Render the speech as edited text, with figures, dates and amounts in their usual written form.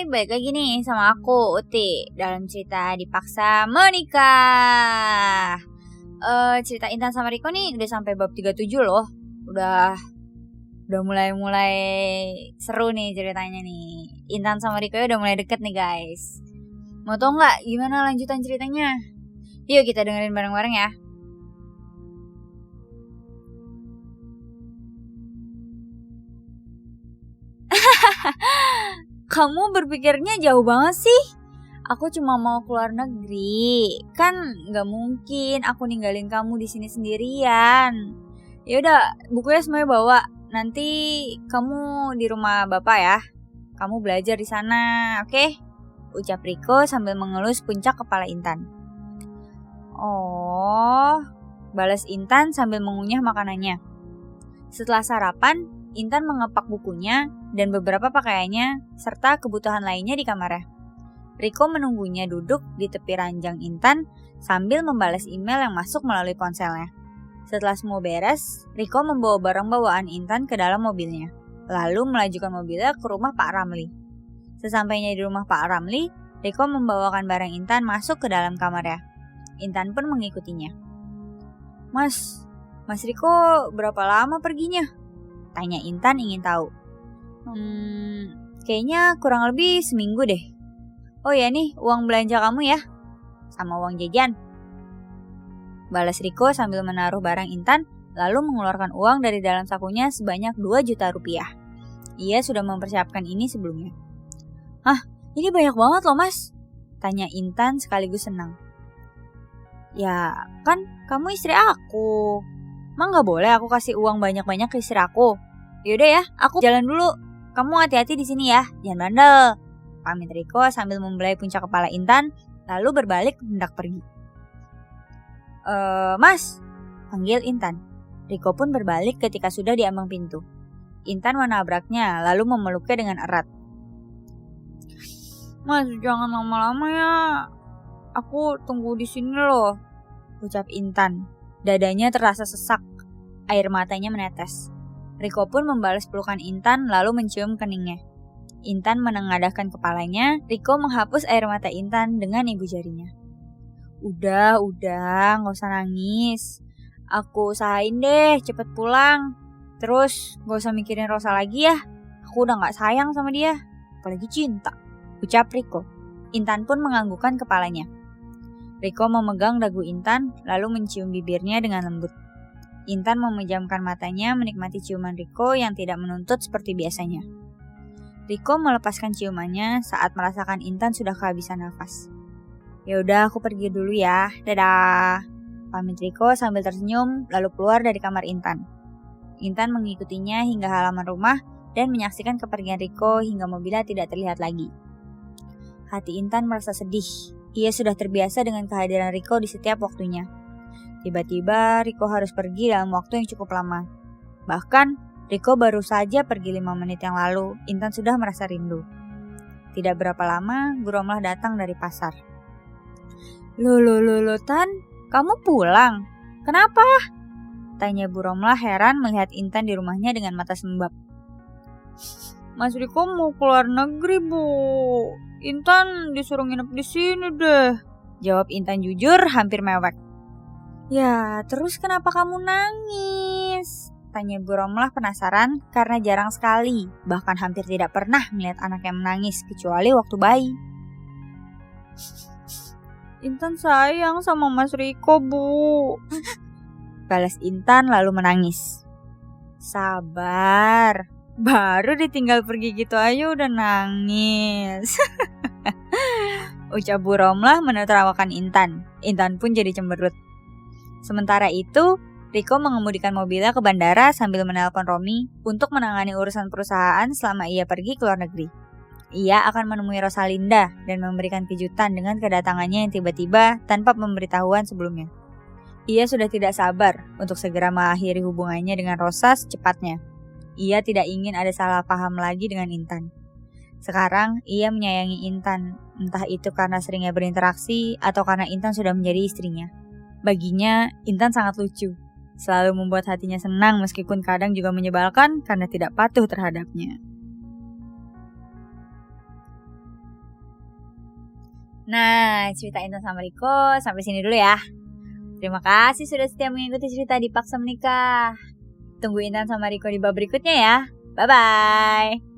balik lagi nih sama aku Uti dalam cerita Dipaksa Menikah. Cerita Intan sama Riko nih udah sampai bab 37 loh. Udah mulai seru nih ceritanya nih. Intan sama Riko udah mulai deket nih guys. Mau tau nggak gimana lanjutan ceritanya? Yuk kita dengerin bareng-bareng ya. Kamu berpikirnya jauh banget sih. Aku cuma mau keluar negeri. Kan gak mungkin aku ninggalin kamu di sini sendirian. Yaudah, bukunya semuanya bawa. Nanti kamu di rumah bapak ya. Kamu belajar di sana, oke? Ucap Riko sambil mengelus puncak kepala Intan. Oh, balas Intan sambil mengunyah makanannya. Setelah sarapan, Intan mengepak bukunya dan beberapa pakaiannya serta kebutuhan lainnya di kamarnya. Riko menunggunya duduk di tepi ranjang Intan sambil membalas email yang masuk melalui ponselnya. Setelah semua beres, Riko membawa barang bawaan Intan ke dalam mobilnya, lalu melajukan mobilnya ke rumah Pak Ramli. Sesampainya di rumah Pak Ramli, Riko membawakan barang Intan masuk ke dalam kamarnya. Intan pun mengikutinya. Mas Riko berapa lama perginya? Tanya Intan ingin tahu. Kayaknya kurang lebih seminggu deh. Oh ya nih uang belanja kamu ya. Sama uang jajan. Balas Riko sambil menaruh barang Intan lalu mengeluarkan uang dari dalam sakunya sebanyak 2 juta rupiah. Ia sudah mempersiapkan ini sebelumnya. Hah, ini banyak banget loh mas. Tanya Intan sekaligus senang. Ya kan kamu istri aku. Emang gak boleh aku kasih uang banyak-banyak ke istri aku? Yaudah ya, aku jalan dulu. Kamu hati-hati di sini ya, jangan bandel. Pamit Riko sambil membelai puncak kepala Intan, lalu berbalik hendak pergi. Mas, panggil Intan. Riko pun berbalik ketika sudah di ambang pintu. Intan menabraknya, lalu memeluknya dengan erat. Mas, jangan lama-lama ya. Aku tunggu di sini loh, ucap Intan. Dadanya terasa sesak, air matanya menetes. Riko pun membalas pelukan Intan lalu mencium keningnya. Intan menengadahkan kepalanya, Riko menghapus air mata Intan dengan ibu jarinya. Udah, gak usah nangis. Aku usahain deh cepet pulang. Terus gak usah mikirin Rosa lagi ya. Aku udah gak sayang sama dia, apalagi cinta, ucap Riko. Intan pun menganggukkan kepalanya. Riko memegang dagu Intan lalu mencium bibirnya dengan lembut. Intan memejamkan matanya menikmati ciuman Riko yang tidak menuntut seperti biasanya. Riko melepaskan ciumannya saat merasakan Intan sudah kehabisan nafas. Yaudah aku pergi dulu ya, dadah. Pamit Riko sambil tersenyum lalu keluar dari kamar Intan. Intan mengikutinya hingga halaman rumah dan menyaksikan kepergian Riko hingga mobilnya tidak terlihat lagi. Hati Intan merasa sedih. Ia sudah terbiasa dengan kehadiran Riko di setiap waktunya. Tiba-tiba Riko harus pergi dalam waktu yang cukup lama. Bahkan Riko baru saja pergi 5 menit yang lalu, Intan sudah merasa rindu. Tidak berapa lama, Bu Romlah datang dari pasar. Loh, Tan, kamu pulang? Kenapa? Tanya Bu Romlah heran melihat Intan di rumahnya dengan mata sembab. Mas Riko mau keluar negeri, Bu. Intan disuruh nginep di sini deh. Jawab Intan jujur hampir mewek. Ya, terus kenapa kamu nangis? Tanya Bu Romlah penasaran karena jarang sekali, bahkan hampir tidak pernah melihat anaknya menangis kecuali waktu bayi. Intan sayang sama Mas Riko, Bu. Balas Intan lalu menangis. Sabar. Baru ditinggal pergi gitu aja udah nangis. Ucap Bu Romlah menertawakan Intan. Intan pun jadi cemberut. Sementara itu, Riko mengemudikan mobilnya ke bandara sambil menelpon Romi untuk menangani urusan perusahaan selama ia pergi ke luar negeri. Ia akan menemui Rosalinda dan memberikan kejutan dengan kedatangannya yang tiba-tiba tanpa pemberitahuan sebelumnya. Ia sudah tidak sabar untuk segera mengakhiri hubungannya dengan Rosa secepatnya. Ia tidak ingin ada salah paham lagi dengan Intan. Sekarang ia menyayangi Intan, entah itu karena seringnya berinteraksi atau karena Intan sudah menjadi istrinya. Baginya, Intan sangat lucu. Selalu membuat hatinya senang meskipun kadang juga menyebalkan karena tidak patuh terhadapnya. Nah, cerita Intan sama Riko sampai sini dulu ya. Terima kasih sudah setia mengikuti cerita Dipaksa Menikah. Tunggu Intan sama Riko di bab berikutnya ya. Bye-bye.